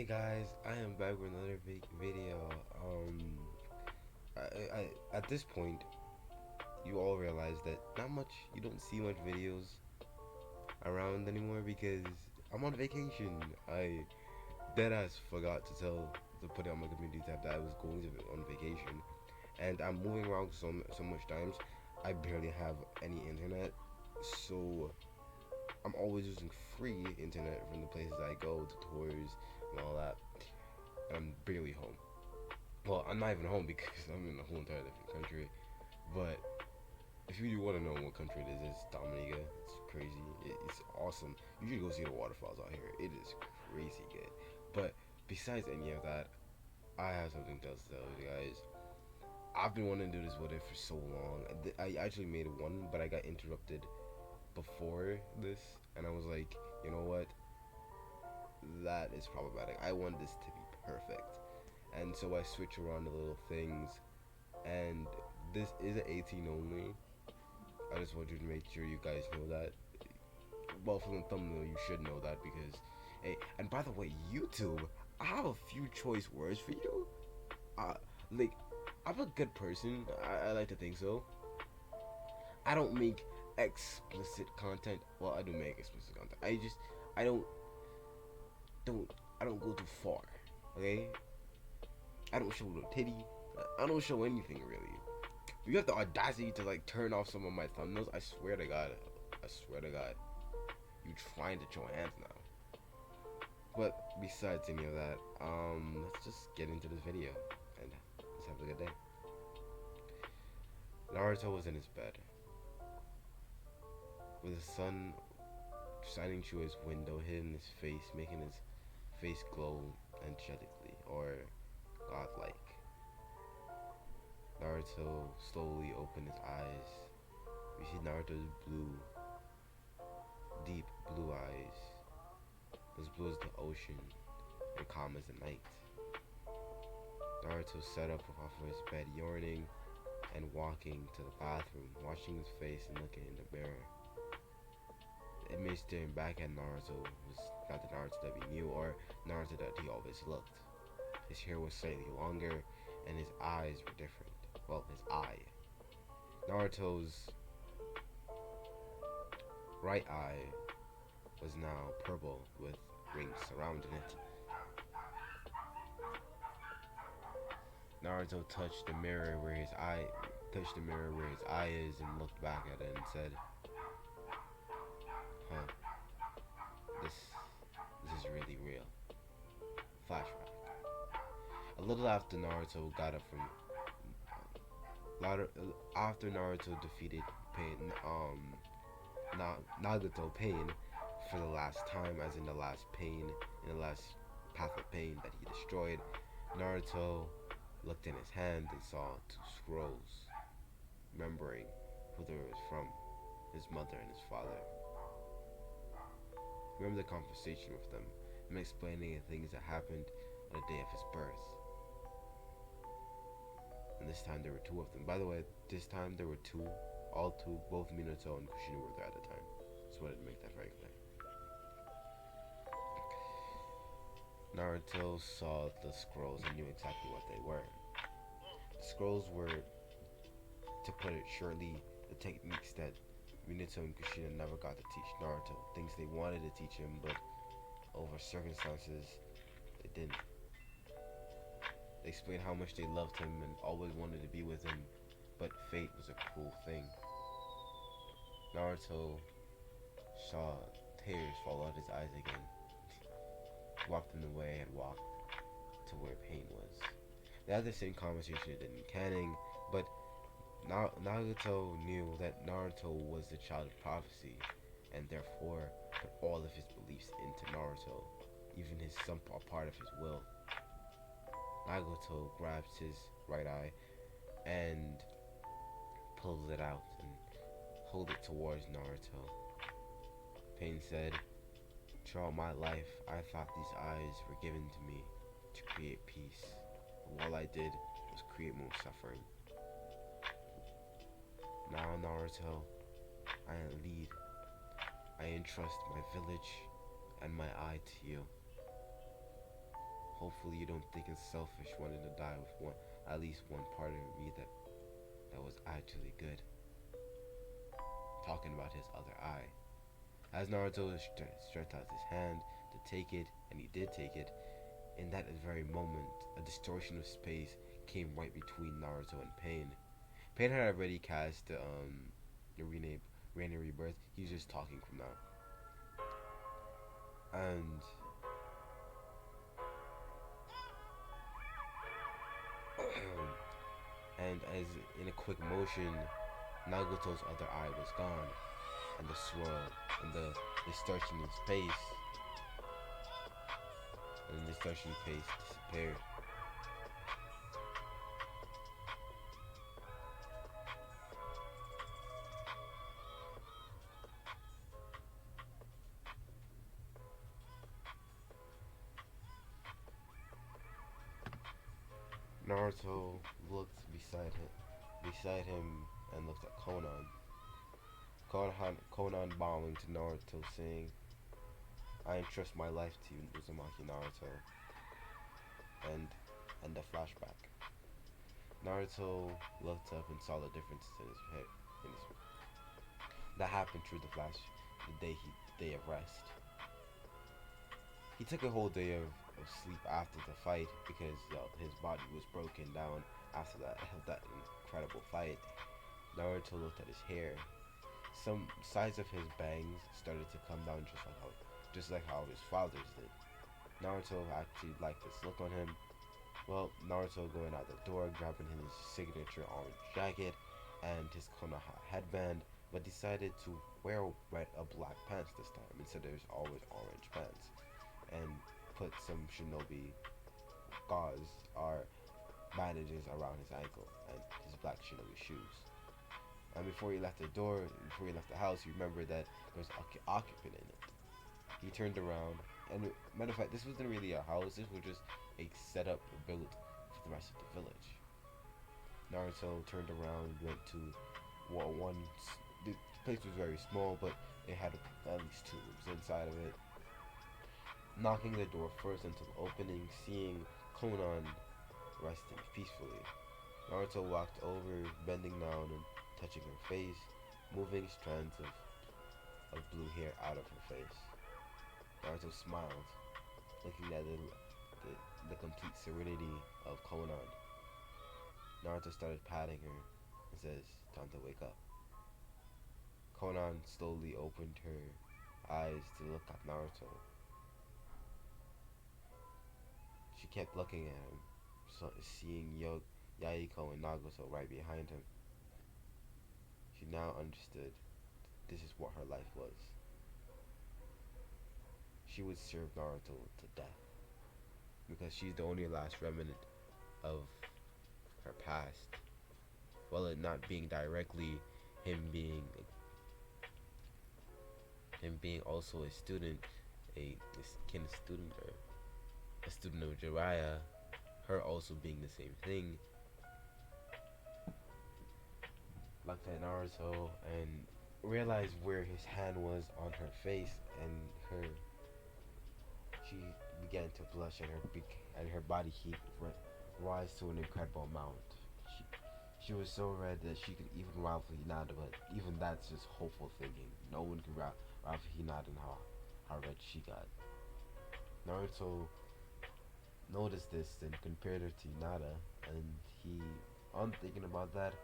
Hey guys, I am back with another video. At this point, you all realize that you don't see much videos around anymore because I'm on vacation. I deadass forgot to put it on my community tab that I was going to on vacation, and I'm moving around so much times. I barely have any internet, so I'm always using free internet from the places I go to tours and all that. And I'm barely home. Well, I'm not even home because I'm in a whole entire different country. But if you do want to know what country it is, it's Dominica. It's crazy. It's awesome. You should go see the waterfalls out here. It is crazy good. But besides any of that, I have something else to tell you guys. I've been wanting to do this with it for so long. I actually made one, but I got interrupted before this, and I was like, you know what? That is problematic. I want this to be perfect, and so I switch around the little things. And this is an 18 only. I just want you to make sure you guys know that. Well, from the thumbnail, you should know that because, hey, and by the way, YouTube, I have a few choice words for you. Uh, like, I'm a good person. I like to think so. I don't make explicit content. Well, I do make explicit content. I don't, I don't go too far. Okay, I don't show no titty. I don't show anything really. You have the audacity to like turn off some of my thumbnails. I swear to God. I swear to God. You trying to show hands now. But besides any of that, let's just get into this video and let's have a good day. Naruto was in his bed with the sun shining through his window, hitting his face, making his face glow angelically or godlike. Naruto slowly opened his eyes. We see Naruto's deep blue eyes, as blue as the ocean and calm as the night. Naruto sat up off of his bed, yawning and walking to the bathroom, washing his face and looking in the mirror. The image staring back at Naruto was not the Naruto that we knew or Naruto that he always looked. His hair was slightly longer and his eyes were different. Well, his eye. Naruto's right eye was now purple with rings surrounding it. Naruto touched the mirror where his eye is and looked back at it and said, "Huh, this is really real." Flashback. A little after Naruto got up from after Naruto defeated Pain, Nagato Pain for the last time, as in the last pain, in the last path of pain that he destroyed, Naruto looked in his hand and saw two scrolls, remembering who they were from, his mother and his father. Remember the conversation with them, and explaining the things that happened on the day of his birth. And this time there were two of them. By the way, this time there were two, all two, both Minato and Kushina were there at the time. Just wanted to make that very clear. Naruto saw the scrolls and knew exactly what they were. The scrolls were, to put it shortly, the techniques that Minato and Kushina never got to teach Naruto. Things they wanted to teach him, but over circumstances, they didn't. They explained how much they loved him and always wanted to be with him, but fate was a cruel thing. Naruto saw tears fall out his eyes again, wiped them away and walked to where Pain was. They had the same conversation they did in canon, but Nagato knew that Naruto was the child of prophecy, and therefore put all of his beliefs into Naruto, even some part of his will. Nagato grabs his right eye and pulls it out and holds it towards Naruto. Pain said, "Throughout my life, I thought these eyes were given to me to create peace. But all I did was create more suffering. Now, Naruto, I lead. I entrust my village and my eye to you. Hopefully you don't think it's selfish wanting to die with one, at least one part of me that was actually good. Talking about his other eye. As Naruto stretched out his hand to take it, and he did take it, in that very moment, a distortion of space came right between Naruto and Pain. Pain had already cast the Reign Rebirth. He's just talking from now. And and as in a quick motion, Naruto's other eye was gone, and the swirl and the distortion in space and the distortion in space disappeared. Naruto looked beside him, and looked at Conan. Conan bowing to Naruto, saying, "I entrust my life to you, Uzumaki Naruto." And the flashback. Naruto looked up and saw the difference in his head. That happened through the flash, the day of rest. He took a whole day of sleep after the fight because his body was broken down after that incredible fight. Naruto looked at his hair. Some sides of his bangs started to come down just like how his father's did. Naruto actually liked this look on him. Well, Naruto going out the door, grabbing his signature orange jacket and his Konoha headband, but decided to wear a black pants this time instead of his always orange pants, and put some shinobi gauze or bandages around his ankle and his black shinobi shoes. And before he left the house, he remembered that there was an occupant in it. He turned around, and matter of fact, this wasn't really a house. This was just a setup built for the rest of the village. Naruto turned around, went to one. The place was very small, but it had at least two rooms inside of it. Knocking the door first until opening, seeing Conan resting peacefully. Naruto walked over, bending down and touching her face, moving strands of blue hair out of her face. Naruto smiled, looking at the complete serenity of Conan. Naruto started patting her and says, "Time to wake up." Conan slowly opened her eyes to look at Naruto. She kept looking at him, seeing Yaiko and Nagato right behind him. She now understood this is what her life was. She would serve Naruto to death because she's the only last remnant of her past. While it not being directly him being also a student, a kin student or a student of Jiraiya, her also being the same thing, looked at Naruto and realized where his hand was on her face, and she began to blush, and her body heat rise to an incredible amount. She was so red that she could even rival Hinata, but even that's just hopeful thinking. No one can rival Hinata in how red she got. Naruto noticed this and compared her to Hinata, and on thinking about that,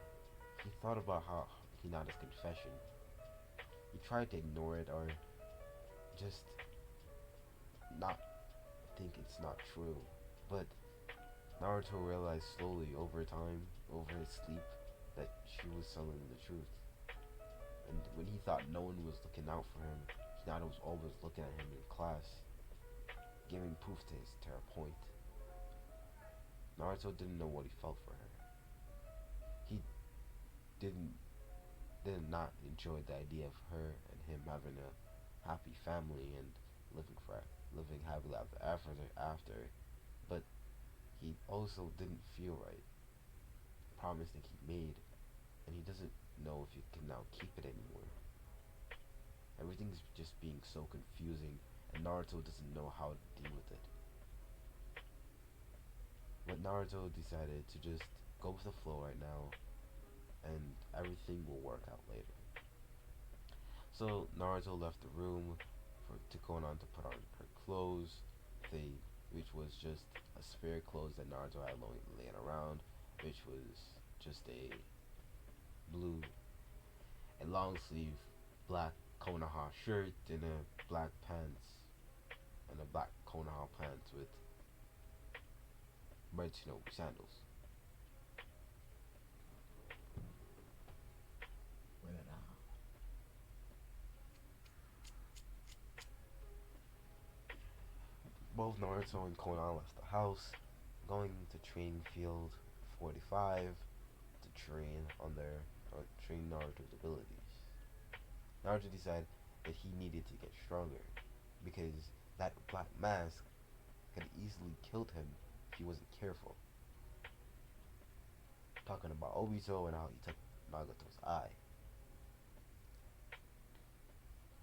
he thought about how Hinata's confession. He tried to ignore it or just not think it's not true, but Naruto realized slowly over time, over his sleep, that she was telling the truth. And when he thought no one was looking out for him, Hinata was always looking at him in class, giving proof to her point. Naruto didn't know what he felt for her. He did not enjoy the idea of her and him having a happy family and living happily after, but he also didn't feel right. The promise that he made, and he doesn't know if he can now keep it anymore. Everything's just being so confusing, and Naruto doesn't know how to deal with it. But Naruto decided to just go with the flow right now, and everything will work out later. So Naruto left the room for to Konan to put on her clothes, they which was just a spare clothes that Naruto had laying around, which was just a blue and long sleeve black Konoha shirt and a black pants and a black Konoha pants with red shinobi sandals. Both Naruto and Konan left the house, going to training field 45 to train on their train Naruto's abilities. Naruto decided that he needed to get stronger because that black mask could easily killed him if he wasn't careful. Talking about Obito and how he took Nagato's eye.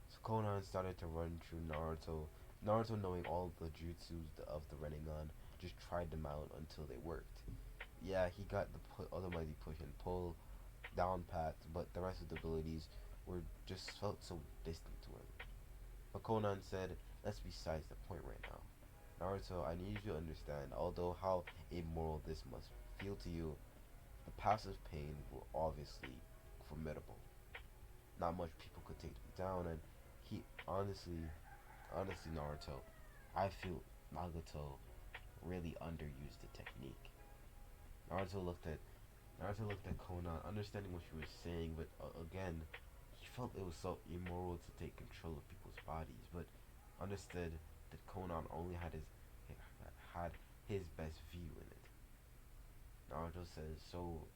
So Konan started to run through Naruto. Naruto, knowing all the jutsus of the Rinnegan, just tried them out until they worked. Yeah, he got the almighty push and pull down pat, but the rest of the abilities were just felt so distant to him. But Conan said, that's besides the point right now. Naruto, I need you to understand, although how immoral this must feel to you, the passive pain were obviously formidable. Not much people could take me down, and he honestly, Naruto, I feel Nagato really underused the technique. Naruto looked at Naruto looked at Conan, understanding what she was saying, but again, he felt it was so immoral to take control of people's bodies, but understood that Conan only had his best view in it. Naruto says, "So,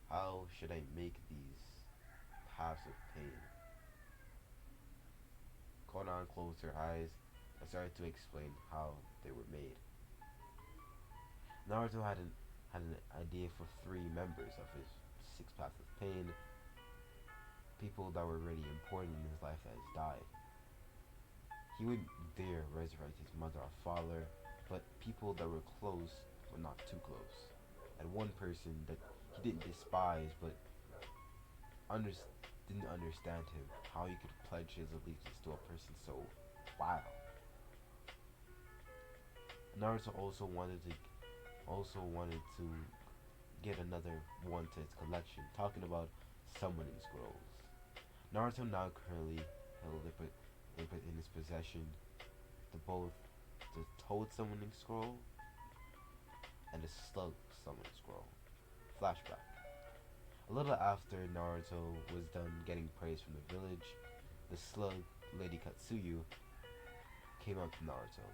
how should I make these paths of pain?" Conan closed her eyes and started to explain how they were made. Naruto had an idea for three members of his six paths of pain, people that were really important in his life that has died. He wouldn't dare resurrect his mother or father, but people that were close but not too close. And one person that he didn't despise but under, didn't understand him, how he could pledge his allegiance to a person so wild. Naruto also wanted to get another one to his collection, talking about summoning scrolls. Naruto now currently held in his possession both the Toad summoning scroll and the Slug summoning scroll. Flashback. A little after Naruto was done getting praise from the village, the Slug, Lady Katsuyu, came up to Naruto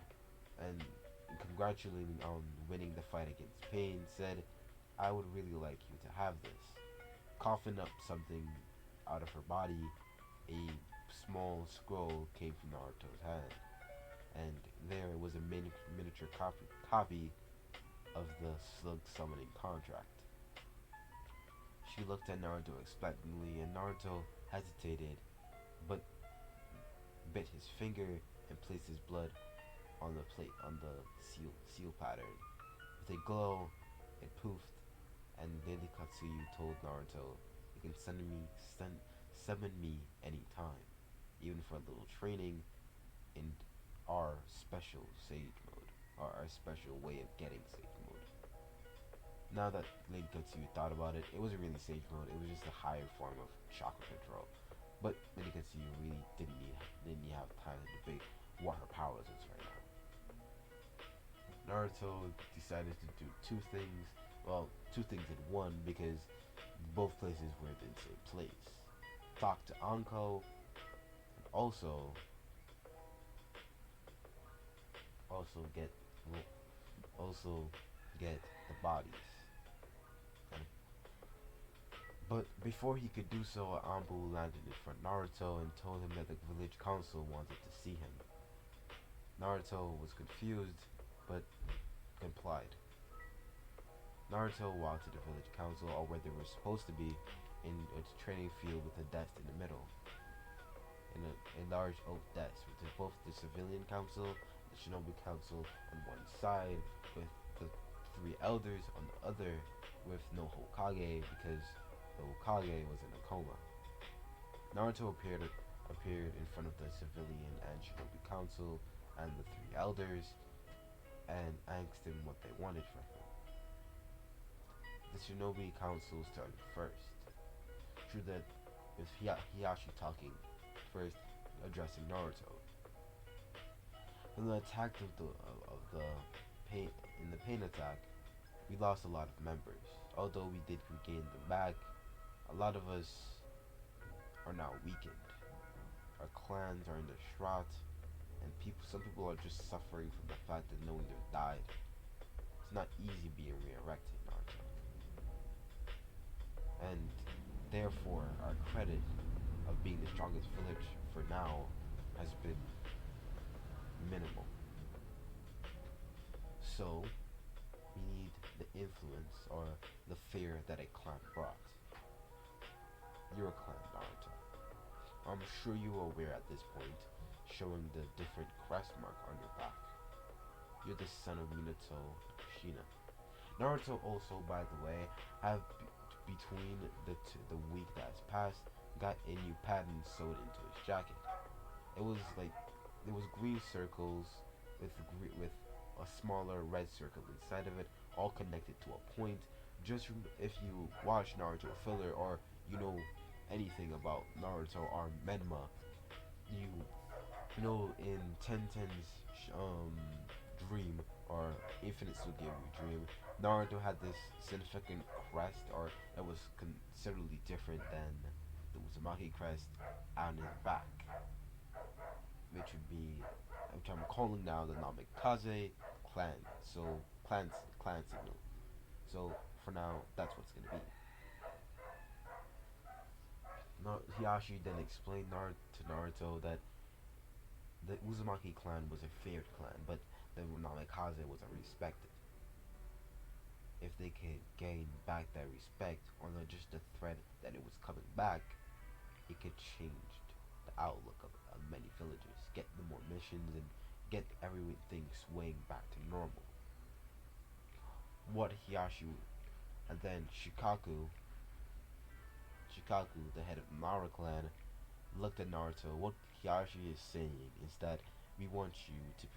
and, congratulating on winning the fight against Pain, said, I would really like you to have this. Coughing up something out of her body, a small scroll came from Naruto's hand, and there was a miniature copy of the Slug summoning contract. She looked at Naruto expectantly, and Naruto hesitated, but bit his finger and placed his blood on the plate on the seal pattern. With a glow, it poofed, and Lady Katsuyu told Naruto, "You can summon me anytime, even for a little training in our special sage mode, or our special way of getting sage mode." Now that Lady Katsuyu thought about it, it wasn't really sage mode. It was just a higher form of chakra control. But Lady Katsuyu really didn't have time to debate what her powers is right now. Naruto decided to do two things. Well, two things in one because both places were in the same place. Talk to Anko, and also get also get the bodies. But before he could do so, Ambu landed in front of Naruto and told him that the village council wanted to see him. Naruto was confused, but complied. Naruto walked to the village council, or where they were supposed to be, in a training field with a desk in the middle. In a large oak desk with both the civilian council and the shinobi council on one side, with the three elders on the other, with no Hokage because the Hokage was in a coma. Naruto appeared in front of the civilian and shinobi council and the three elders and asked them what they wanted from him. The shinobi council started first. True that with Hiyashi talking first, addressing Naruto. In the attack of the pain in the pain attack, we lost a lot of members. Although we did regain them back, a lot of us are now weakened. Our clans are in the shroud, and some people are just suffering from the fact that knowing they've died. It's not easy being reerected, Naruto. And therefore, our credit of being the strongest village for now has been minimal. So, we need the influence or the fear that a clan brought. Your clan, Naruto. I'm sure you are aware at this point, showing the different crest mark on your back. You're the son of Minato Shina. Naruto also, by the way, have between the week that has passed, got a new pattern sewed into his jacket. It was like there was green circles with a smaller red circle inside of it, all connected to a point. Just if you watch Naruto filler or you know anything about Naruto or Menma, you know in Tenten's dream or Infinite Sugiri dream, Naruto had this significant crest, or it was considerably different than the Uzumaki crest on his back, which I'm calling now the Namikaze clan. So clan signal. So for now, that's what's gonna be. Hiyashi then explained to Naruto that the Uzumaki clan was a feared clan, but the Namikaze was respected. If they could gain back that respect, or just the threat that it was coming back, it could change the outlook of many villagers, get them more missions, and get everything swaying back to normal. What Hiyashi and then Shikaku, the head of the Nara clan, looked at Naruto. What Hiyashi is saying is that we want you to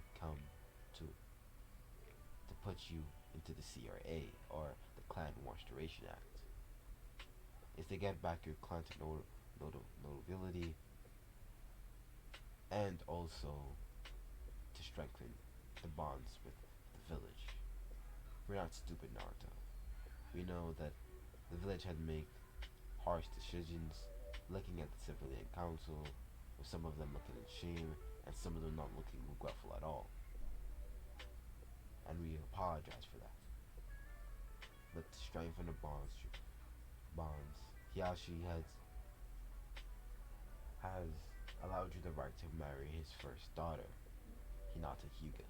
put you into the CRA, or the Clan Restoration Act. Is to get back your clan to notability, and also to strengthen the bonds with the village. We're not stupid, Naruto. We know that the village had made harsh decisions, looking at the civilian council, with some of them looking in shame, and some of them not looking regretful at all. And we apologize for that. But to strengthen the bonds, Hiyashi has allowed you the right to marry his first daughter, Hinata Hyuga.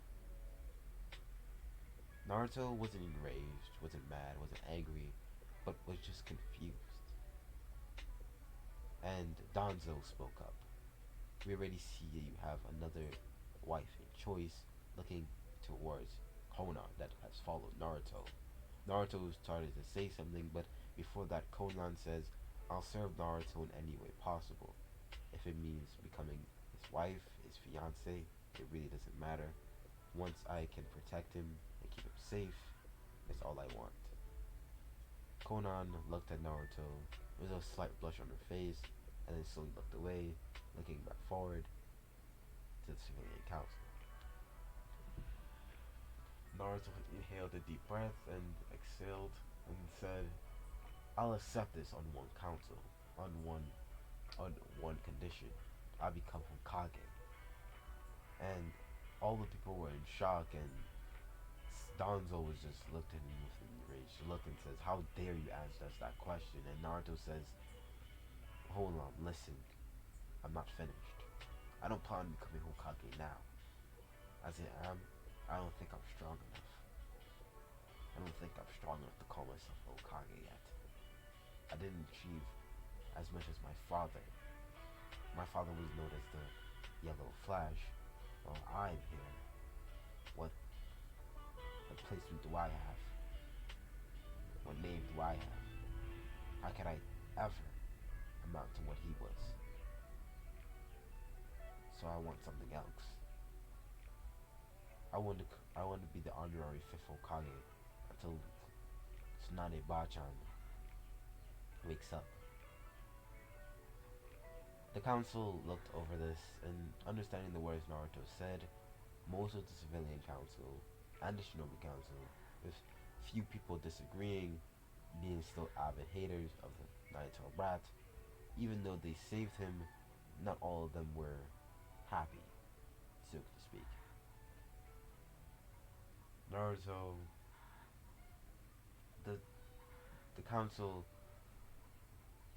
Naruto wasn't enraged, wasn't mad, wasn't angry, but was just confused. And Danzo spoke up. We already see that you have another wife in choice, looking towards Konan that has followed Naruto. Naruto started to say something, but before that, Konan says, I'll serve Naruto in any way possible. If it means becoming his wife, his fiance, it really doesn't matter. Once I can protect him and keep him safe, that's all I want. Konan looked at Naruto. There was a slight blush on her face, and then slowly looked away, looking back forward to the civilian council. Naruto inhaled a deep breath and exhaled and said, I'll accept this on one council, on one condition. I become Hokage. And all the people were in shock, and Danzo was just looked at him with an enraged look and says, how dare you ask us that question? And Naruto says, hold on, listen, I'm not finished. I don't plan on becoming Hokage now. As I am, I don't think I'm strong enough. I don't think I'm strong enough to call myself Hokage yet. I didn't achieve as much as my father. My father was known as the Yellow Flash. Well, I'm here. What placement do I have? What name do I have? How can I ever amount to what he was? So I want something else. I want to be the honorary fifth Hokage until Tsunade Bachan wakes up. The council looked over this, and understanding the words Naruto said, most of the civilian council and the shinobi council, with few people disagreeing, being still avid haters of the nine-tailed rat, even though they saved him, not all of them were happy, so to speak. Naruto, the the council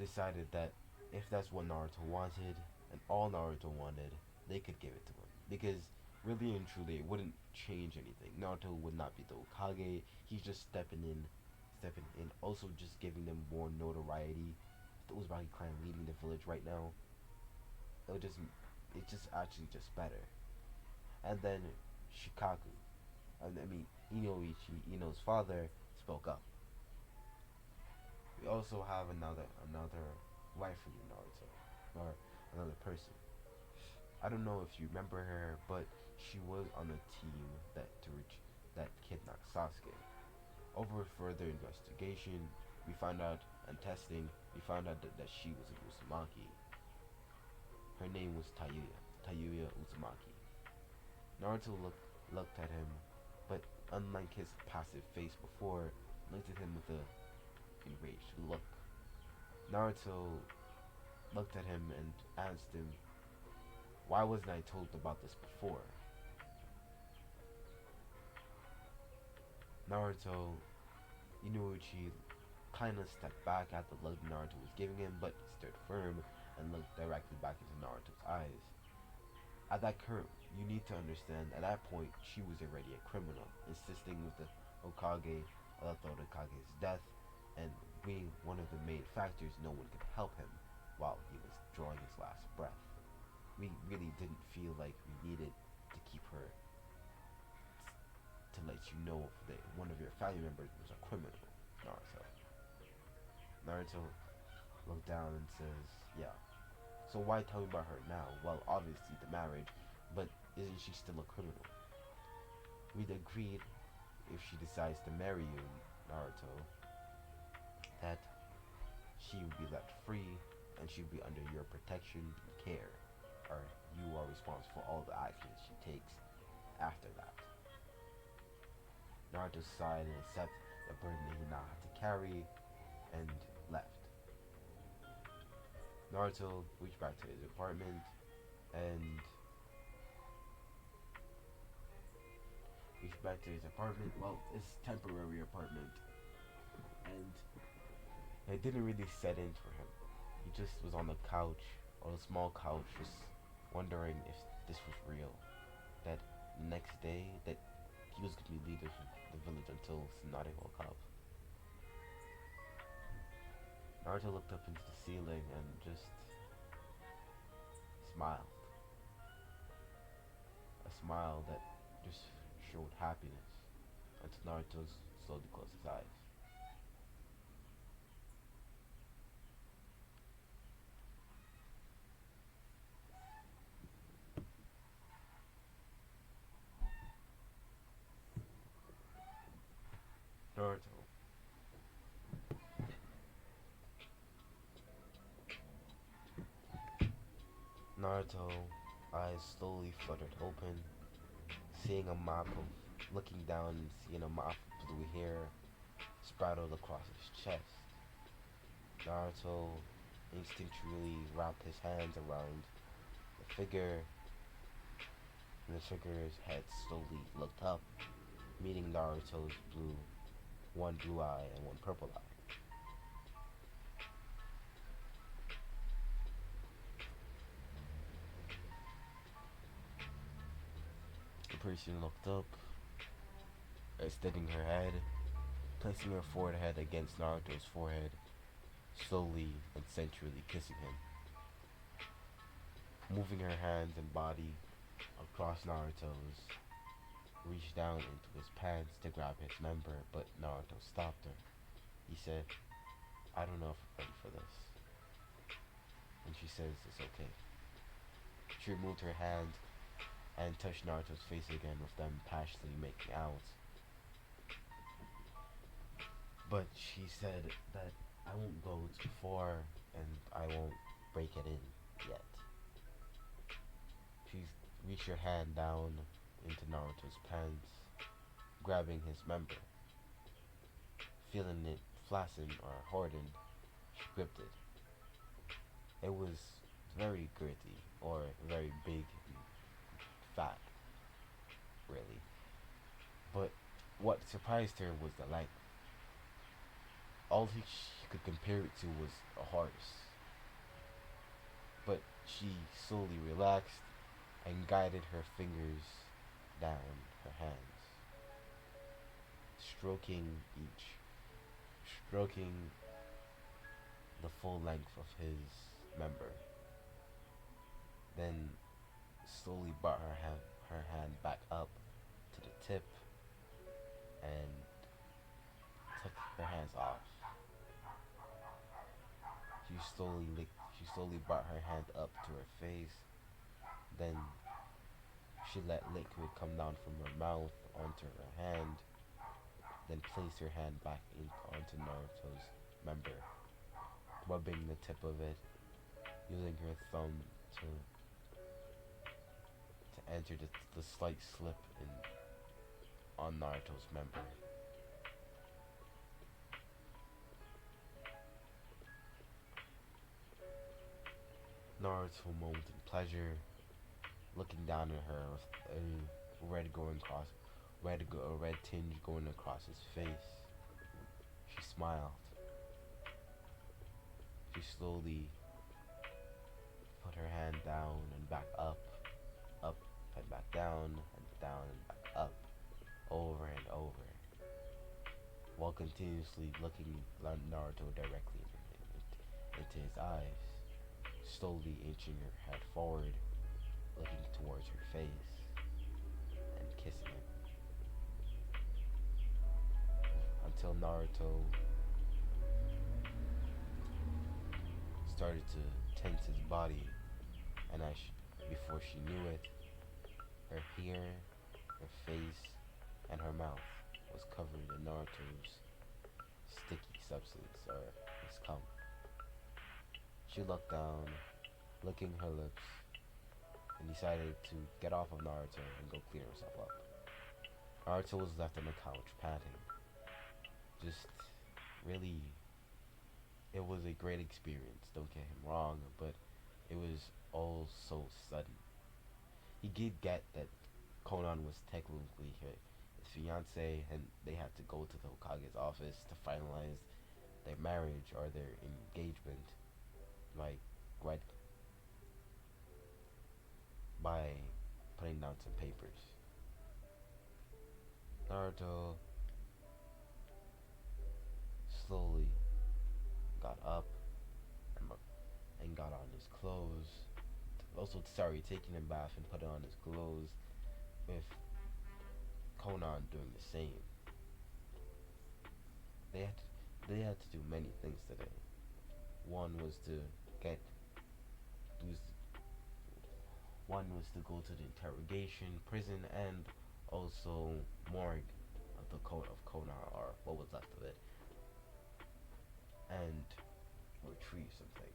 decided that if that's what Naruto wanted, and all Naruto wanted, they could give it to him. Because really and truly, it wouldn't change anything. Naruto would not be the Hokage. He's just stepping in. Also, just giving them more notoriety. The Uzumaki clan leading the village right now, it would just, it's just actually just better. And then Shikaku, I mean Inoichi, Ino's father, spoke up. We also have another wife for you, Naruto, or another person. I don't know if you remember her, but she was on the team that kidnapped Sasuke. Over further investigation, we found out and testing, we found out that she was a Uzumaki. Her name was Tayuya Uzumaki. Naruto looked at him, but unlike his passive face before, looked at him with a enraged look. Naruto looked at him and asked him, "Why wasn't I told about this before?" Naruto, Inuuchi kind of stepped back at the look Naruto was giving him, but he stood firm and looked directly back into Naruto's eyes. At that current, you need to understand, at that point, she was already a criminal, insisting with the Hokage, the Hokage's death, and being one of the main factors no one could help him while he was drawing his last breath. We really didn't feel like we needed to keep her to let you know that one of your family members was a criminal, Naruto. Naruto looked down and says, "Yeah, so why tell me about her now? Well, obviously the marriage, but isn't she still a criminal?" We'd agreed if she decides to marry you, Naruto, that she would be left free and she would be under your protection and care, or you are responsible for all the actions she takes after that. Naruto sighed and accepted the burden that he now had to carry and left. Naruto reached back to his apartment and well, his temporary apartment, and it didn't really set in for him. He just was on the couch, on a small couch, just wondering if this was real. That the next day, that he was going to be leader of the village until Tsunade woke up. Naruto looked up into the ceiling and just smiled. A smile that just showed happiness until Naruto slowly closed his eyes. Naruto. Naruto eyes slowly fluttered open, seeing a mop of looking down and seeing a mop of blue hair spraddled across his chest. Naruto instinctually wrapped his hands around the figure, and the figure's head slowly looked up, meeting Naruto's one blue eye and one purple eye. The person looked up, extending her head, placing her forehead against Naruto's forehead, slowly and sensually kissing him. Moving her hands and body across Naruto's, reached down into his pants to grab his member, but Naruto stopped her. he said, "I don't know if I'm ready for this." And she says it's okay. She removed her hand and touched Naruto's face again with them passionately making out. But she said that I won't go too far and I won't break it in yet. She reached her hand down into Naruto's pants, grabbing his member. Feeling it flaccid or hardened, she gripped it. It was very girthy or very big and fat, really. But what surprised her was the length. All she could compare it to was a horse. But she slowly relaxed and guided her fingers down her hands, stroking each, stroking the full length of his member. Then slowly brought her hand back up to the tip and took her hands off. She slowly brought her hand up to her face. Then she let liquid come down from her mouth onto her hand. Then placed her hand back onto Naruto's member, rubbing the tip of it, using her thumb to enter the slight slip in on Naruto's member. Naruto moaned in pleasure, looking down at her with a red tinge going across his face. She smiled. She slowly put her hand down and back up and back down and down and back up, over and over, while continuously looking Naruto directly into his eyes, slowly inching her head forward, looking towards her face, and kissing him. Until Naruto started to tense his body, and before she knew it, her hair, her face, and her mouth was covered in Naruto's sticky substance, or his cum. She looked down, licking her lips, and decided to get off of Naruto and go clean herself up. Naruto was left on the couch, panting. Just really, it was a great experience, don't get him wrong, but it was all so sudden. He did get that Conan was technically his fiance, and they had to go to the Hokage's office to finalize their marriage or their engagement, like right by putting down some papers. Naruto slowly got up and got on his clothes. Also, sorry, taking a bath and putting on his clothes, with Conan doing the same. They had they had to do many things today. One was to get was one was to go to the interrogation prison and also morgue of the coat of Conan, or what was left of it, and retrieve some things.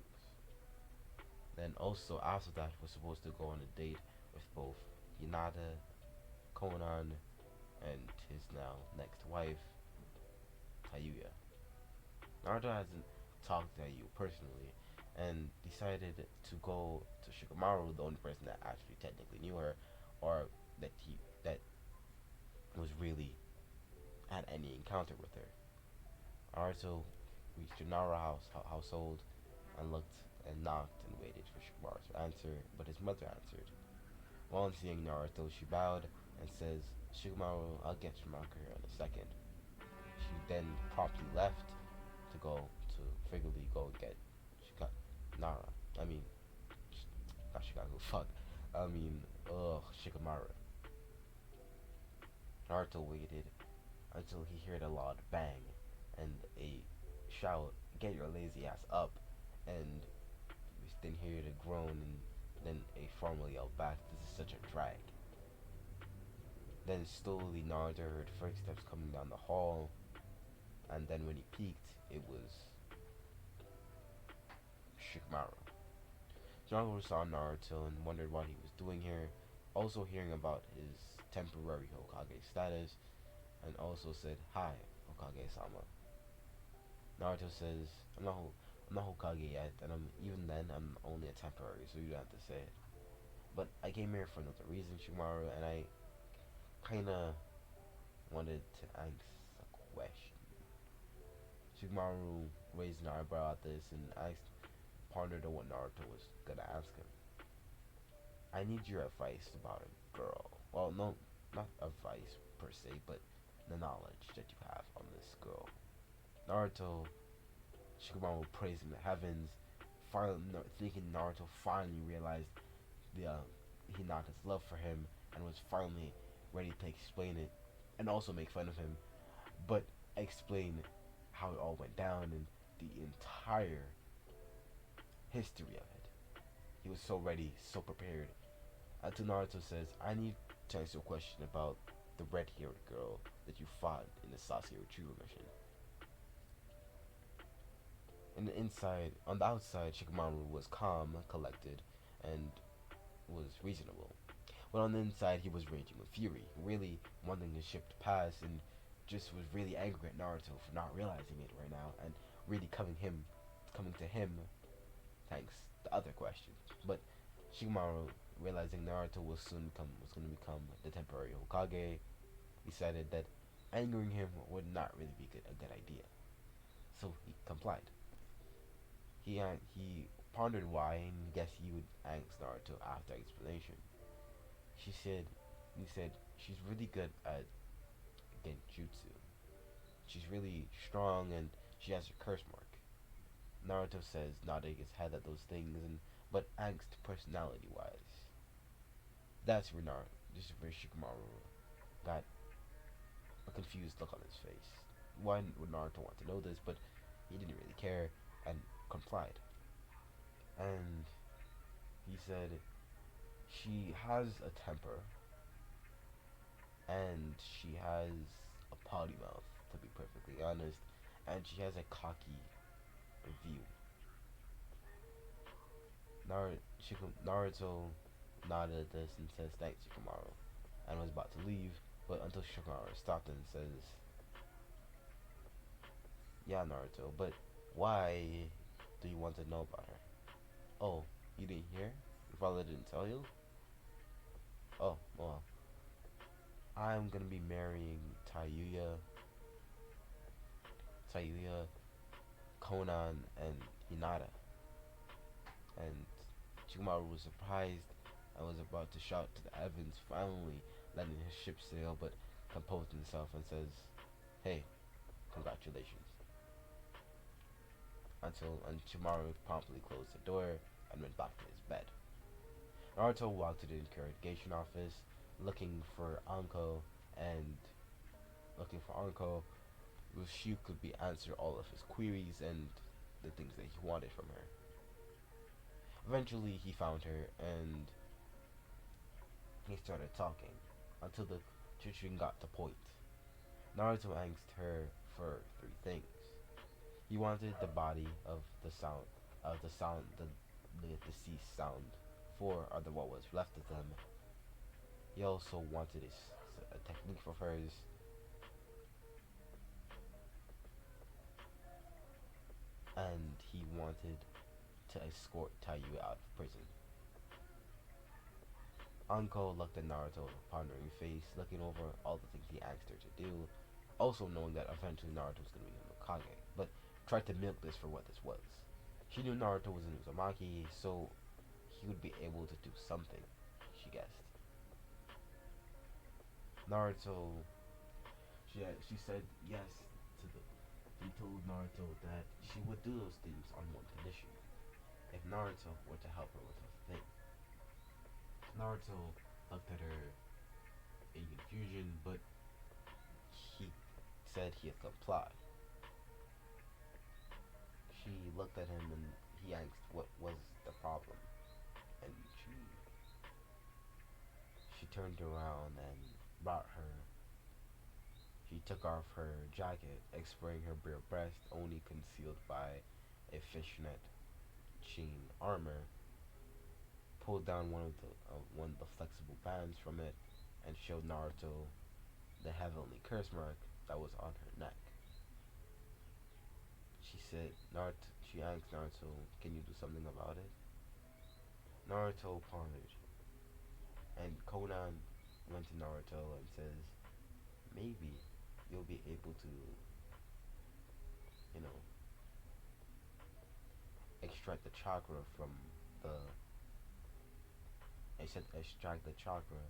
Then also after that was supposed to go on a date with both Hinata, Conan, and his now next wife, Tayuya. Naruto hasn't talked to Tayuya personally and decided to go to Shikamaru, the only person that actually technically knew her, or that was really had any encounter with her. Naruto reached the Nara household and looked and knocked and waited for Shikamaru to answer, but his mother answered. While seeing Naruto, she bowed and says, "Shikamaru, I'll get Shikamaru in a second." She then promptly left to go to figuratively go get Nara. I mean, not Chicago. Fuck. I mean, Shikamaru. Naruto waited until he heard a loud bang and a shout, "Get your lazy ass up!" And we then hear the groan, and then a formal yell back, "This is such a drag." Then slowly Naruto heard footsteps coming down the hall, and then when he peeked, it was Shikamaru. Naruto saw Naruto and wondered what he was doing here, also hearing about his temporary Hokage status, and also said, "Hi, Hokage-sama." Naruto says, I'm not Hokage yet, and even then, I'm only a temporary, so you don't have to say it. But I came here for another reason, Shikamaru, and I kinda wanted to ask a question." Shikamaru raised an eyebrow at this and pondered on what Naruto was gonna ask him. "I need your advice about a girl. Well, no, not advice per se, but the knowledge that you have on this girl." Naruto, Shikamaru praised him to heavens, finally thinking Naruto finally realized the Hinata's love for him and was finally ready to explain it and also make fun of him, but explain how it all went down and the entire history of it. He was so ready, so prepared. Until Naruto says, "I need to answer a question about the red-haired girl that you fought in the Sasuke Retrieval mission." On the outside, Shikamaru was calm, collected, and was reasonable. But on the inside, he was raging with fury, really wanting the ship to pass, and just was really angry at Naruto for not realizing it right now, and really coming to him, thanks to other questions. But Shikamaru, realizing Naruto was going to become the temporary Hokage, decided that angering him would not really be a good idea. So he complied. He pondered why, and guessed he would ask Naruto after explanation. She said, he said, "She's really good at genjutsu. She's really strong, and she has a curse mark." Naruto says, nodding his head at those things, and but angst personality-wise. That's where Shikamaru got a confused look on his face. Why would Naruto want to know this? But he didn't really care and complied. And he said, "She has a temper, and she has a potty mouth, to be perfectly honest, and she has a cocky view." Naruto nodded at this and says, "Thanks, Shikamaru," and was about to leave, but until Shikamaru stopped and says, "Yeah, Naruto, but why do you want to know about her?" "Oh, you didn't hear? Your father didn't tell you?" "Oh, well, I'm gonna be marrying Tayuya, Konan, and Hinata." And Shikamaru was surprised and was about to shout to the heavens, finally letting his ship sail, but composed himself and says, "Hey, congratulations." And Shikamaru promptly closed the door and went back to his bed. Naruto walked to the interrogation office, looking for Anko, and looking for Anko, where she could be answer all of his queries and the things that he wanted from her. Eventually, he found her, and he started talking until the Chichirin got the point. Naruto asked her for three things. He wanted the body of the deceased sound, for other what was left of them. He also wanted a technique of hers, and he wanted to escort Taiyu out of prison. Anko looked at Naruto with a pondering face, looking over all the things he asked her to do, also knowing that eventually Naruto was going to become Hokage, but tried to milk this for what this was. She knew Naruto was in Uzumaki, so he would be able to do something, she guessed. Naruto, she said yes to the. He told Naruto that she would do those things on one condition: if Naruto were to help her with her thing. Naruto looked at her in confusion, but he said he'd comply. She looked at him and he asked what was the problem, and she turned around and brought her. She took off her jacket, exposing her bare breast, only concealed by a fishnet chain armor. Pulled down one of the flexible bands from it, and showed Naruto the heavenly curse mark that was on her neck. She said, Naruto. She asked Naruto, "Can you do something about it?" Naruto pondered, and Conan went to Naruto and says, "Maybe you'll be able to, you know, extract the chakra from the extract the chakra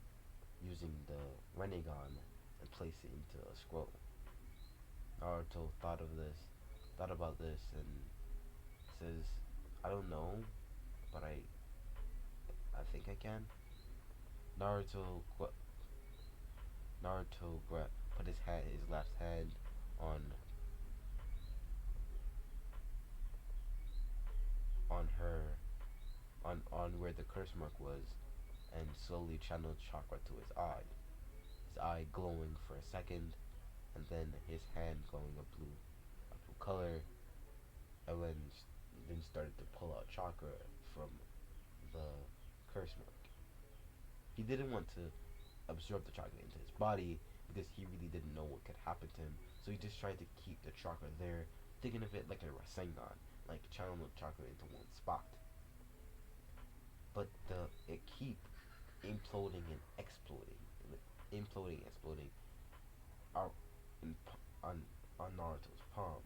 using the Renegon and place it into a scroll." Naruto thought about this, and says, "I don't know, but I think I can." Naruto put his left hand on her on where the curse mark was, and slowly channeled chakra to his eye. His eye glowing for a second, and then his hand glowing a blue color, and then started to pull out chakra from the curse mark. He didn't want to absorb the chakra into his body because he really didn't know what could happen to him. So he just tried to keep the chakra there, thinking of it like a Rasengan, like channeling the chakra into one spot. But it keep imploding and exploding, exploding out in, on on Naruto's palm.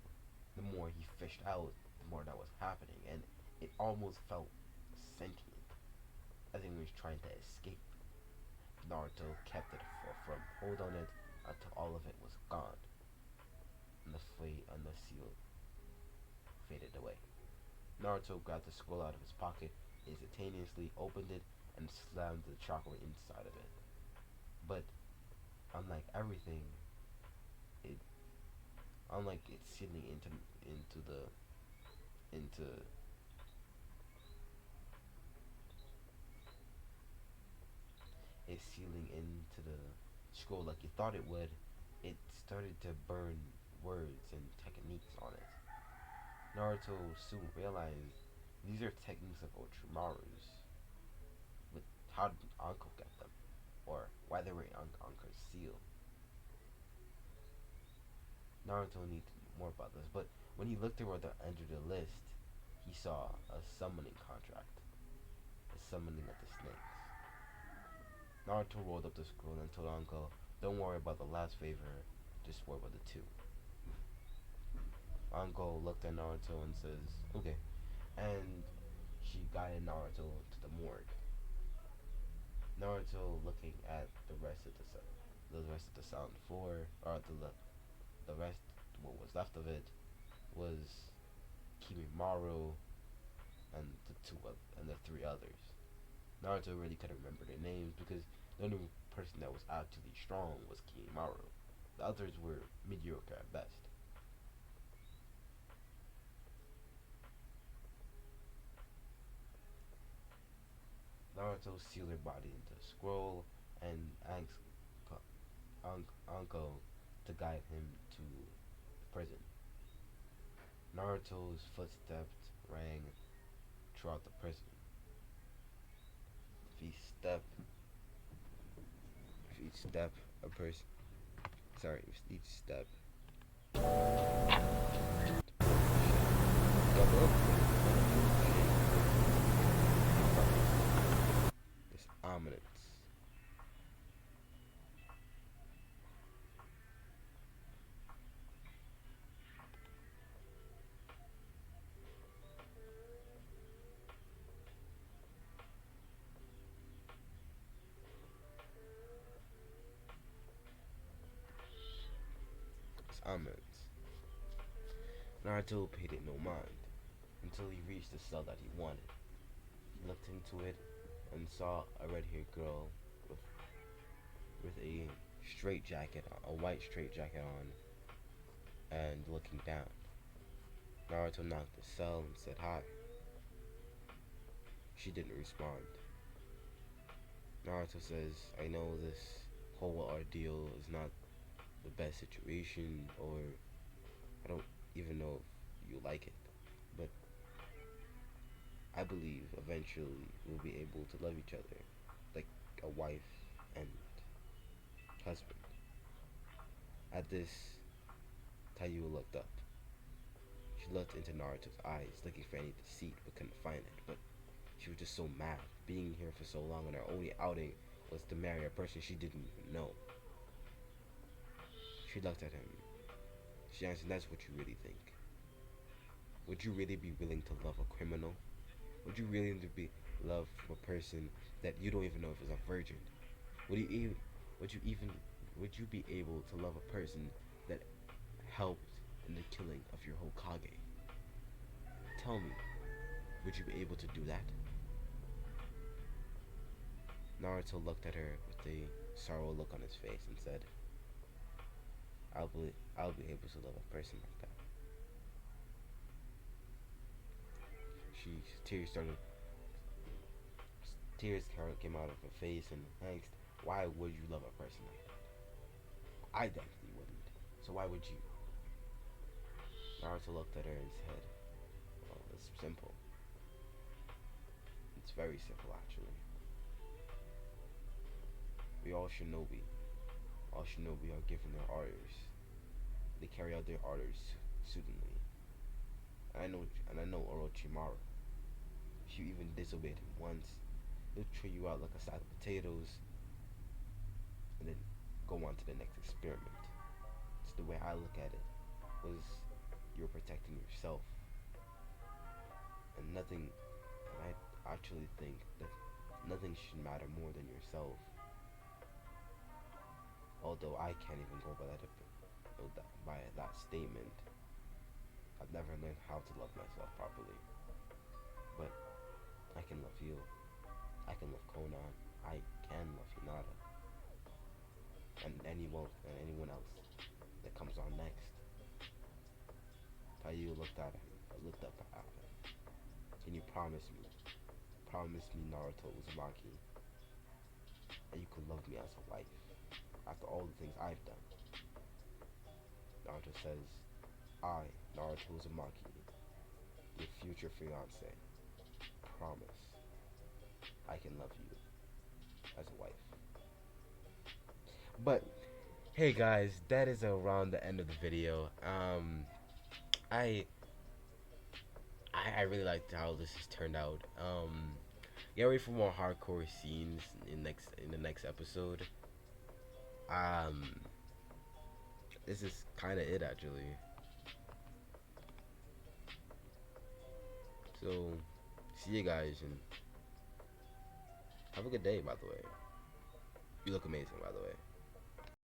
The more he fished out, the more that was happening, and it almost felt sentient, as if he was trying to escape. Naruto kept it for a firm hold on it until all of it was gone, and the seal faded away. Naruto grabbed the scroll out of his pocket, instantaneously opened it, and slammed the chakra inside of it. But unlike everything, it unlike it sealing into it sealing into the scroll like you thought it would, it started to burn words and techniques on it. Naruto soon realized these are techniques of Orochimaru's, but how did Anko get them? Or why they were on Anko's seal? Naruto needed to know more about this, but when he looked toward the end of the list, he saw a summoning contract, a summoning of the snakes. Naruto rolled up the scroll and told Anko, "Don't worry about the last favor, just worry about the two." Anko looked at Naruto and says, "Okay," and she guided Naruto to the morgue. Naruto, looking at the rest of the sound floor, or the rest, what was left of it, was Kimimaru and the three others. Naruto really couldn't remember their names because the only person that was actually strong was Kimimaru. The others were mediocre at best. Naruto sealed her body into a scroll and asked Anko to guide him to the prison. Naruto's footsteps rang throughout the prison. If each step, if each step a person, sorry, if each step, this ominous. This ominous. Naruto paid it no mind until he reached the cell that he wanted. He looked into it and saw a red-haired girl with a straight jacket, a white straight jacket on, and looking down. Naruto knocked the cell and said hi. She didn't respond. Naruto says, I know this whole ordeal is not the best situation, or I don't even know if you like it, but I believe eventually we'll be able to love each other like a wife and husband. At this, Taiyu looked up. She looked into Naruto's eyes, looking for any deceit, but couldn't find it. But she was just so mad, being here for so long, and her only outing was to marry a person she didn't even know. She looked at him. She answered, that's what you really think. Would you really be willing to love a criminal? Would you really be love a person that you don't even know if is a virgin? Would you even would you even would you be able to love a person that helped in the killing of your Hokage? Tell me, would you be able to do that? Naruto looked at her with a sorrow look on his face and said, I'll be able to love a person like that. She tears came out of her face and asked, why would you love a person like that? I definitely wouldn't. So why would you? Naruto looked at her and said, well, it's simple. It's very simple, actually. We all shinobi. All shinobi are given their orders. They carry out their orders suitably. And I know Orochimaru. If you even disobeyed him once, he'll throw you out like a sack of potatoes and then go on to the next experiment. It's the way I look at it. Was you're protecting yourself and nothing. And I actually think that nothing should matter more than yourself. Although I can't even go by that statement. I've never learned how to love myself properly. But I can love you. I can love Konan. I can love Hinata. And anyone else that comes on next. Taiyu looked up at him. Can you promise me? Promise me, Naruto Uzumaki, that you could love me as a wife after all the things I've done. Naruto says, I, Naruto Uzumaki, your future fiance, promise I can love you as a wife. But hey guys, that is around the end of the video. I I really liked how this has turned out. Get ready for more hardcore scenes in the next episode. Um, this is kind of it actually. So, see you guys and have a good day. By the way, you look amazing. By the way.